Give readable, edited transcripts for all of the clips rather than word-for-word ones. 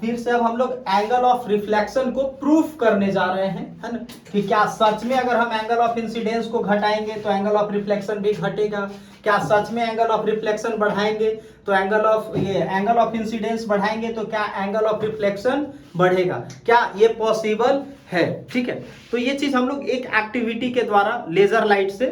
फिर से अब हम लोग एंगल ऑफ रिफ्लेक्शन को प्रूफ करने जा रहे हैं, है ना, कि क्या सच में अगर हम एंगल ऑफ इंसिडेंस को घटाएंगे तो एंगल ऑफ रिफ्लेक्शन भी घटेगा, क्या सच में एंगल ऑफ रिफ्लेक्शन बढ़ाएंगे तो एंगल ऑफ इंसिडेंस बढ़ाएंगे तो क्या एंगल ऑफ रिफ्लेक्शन बढ़ेगा, क्या ये पॉसिबल है। ठीक है, तो ये चीज हम लोग एक एक्टिविटी के द्वारा लेजर लाइट से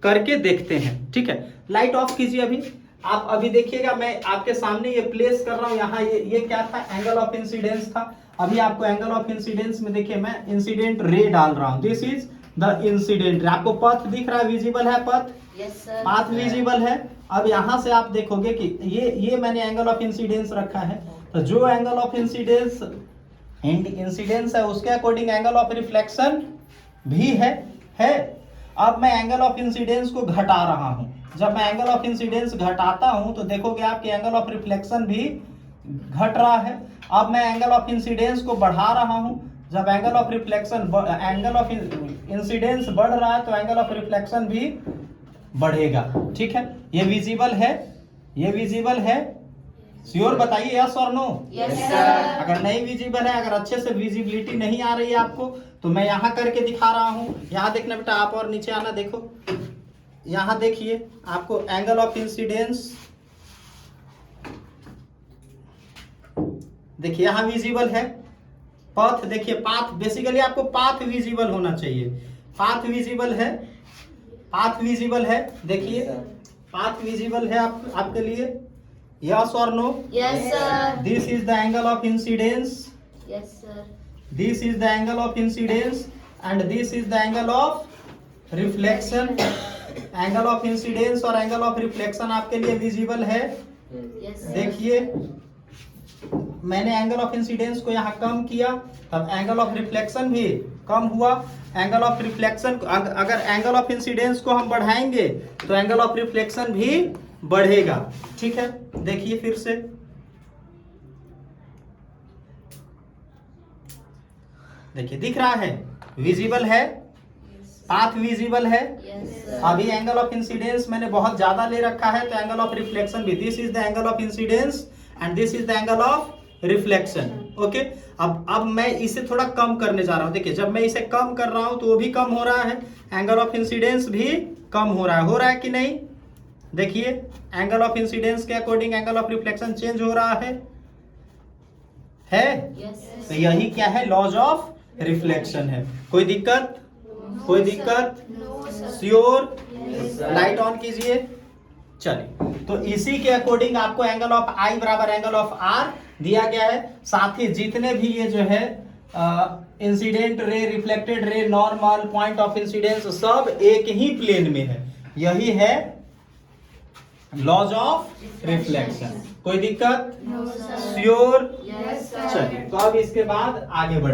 करके देखते हैं। ठीक है, लाइट ऑफ कीजिए अभी। आप अभी देखिएगा, मैं आपके सामने ये प्लेस कर रहा हूं, यहाँ ये क्या था, एंगल ऑफ इंसिडेंस था। अभी आपको एंगल ऑफ इंसिडेंस में देखिए मैं इंसिडेंट रे डाल रहा हूं, this is the incident ray. आपको पथ दिख रहा है, विजिबल है पथ, पाथ विजिबल है। अब यहाँ से आप देखोगे कि ये मैंने एंगल ऑफ इंसिडेंस रखा है, तो जो एंगल ऑफ इंसिडेंस है उसके अकॉर्डिंग एंगल ऑफ रिफ्लेक्शन भी है। अब मैं एंगल ऑफ इंसिडेंस को घटा रहा हूं, जब मैं एंगल ऑफ इंसिडेंस घटाता हूं तो देखोगे आप कि एंगल ऑफ रिफ्लेक्शन भी घट रहा है। अब मैं एंगल ऑफ इंसिडेंस को बढ़ा रहा हूं, जब एंगल ऑफ इंसिडेंस बढ़ रहा है तो एंगल ऑफ रिफ्लेक्शन भी बढ़ेगा। ठीक है, ये विजिबल है, श्योर बताइए यस और नो। Yes sir. अगर नहीं विजिबल है, अगर अच्छे से विजिबिलिटी नहीं आ रही है आपको, तो मैं यहाँ करके दिखा रहा हूँ। यहाँ देखना बेटा, आप और नीचे आना, देखो यहाँ देखिए, आपको एंगल ऑफ इंसिडेंस देखिए यहाँ विजिबल है, पथ देखिए, पाथ बेसिकली आपको पाथ विजिबल होना चाहिए, पाथ विजिबल है, देखिए पाथ विजिबल है आपके लिए, यस और no. Yes sir. This is the angle of incidence, yes sir. This is the angle of incidence and this is the angle of reflection. Angle of incidence और angle of reflection आपके लिए visible है। Yes sir. देखिए मैंने angle of incidence को यहाँ कम किया, तब एंगल ऑफ रिफ्लेक्शन भी कम हुआ। एंगल ऑफ रिफ्लेक्शन, अगर एंगल ऑफ इंसिडेंस को हम बढ़ाएंगे तो एंगल ऑफ रिफ्लेक्शन भी बढ़ेगा। ठीक है, देखिए फिर से, देखिए दिख रहा है, विजिबल है, पाथ विजिबल है। Yes sir. अभी एंगल ऑफ इंसिडेंस मैंने बहुत ज्यादा ले रखा है, तो एंगल ऑफ रिफ्लेक्शन भी, this is the angle of incidence and this is the angle of reflection. Okay, अब मैं इसे थोड़ा कम करने जा रहा हूं। देखिए जब मैं इसे कम कर रहा हूं तो वो भी कम हो रहा है, एंगल ऑफ इंसिडेंस भी कम हो रहा है कि नहीं। देखिए एंगल ऑफ इंसिडेंस के according angle of reflection change हो रहा है। Yes sir. तो यही क्या है, लॉज ऑफ रिफ्लेक्शन है। कोई दिक्कत? No sir. Sure? Yes sir. Light on कीजिए। चलिए, तो इसी के अकॉर्डिंग आपको एंगल ऑफ आई बराबर एंगल ऑफ आर दिया गया है। साथ ही जितने भी ये जो है incident ray, reflected ray, normal, point of incidence, सब एक ही प्लेन में है। यही है लॉज ऑफ रिफ्लेक्शन। कोई दिक्कत? No sir. Sure? Yes sir. चलिए, तो अब इसके बाद आगे बढ़े।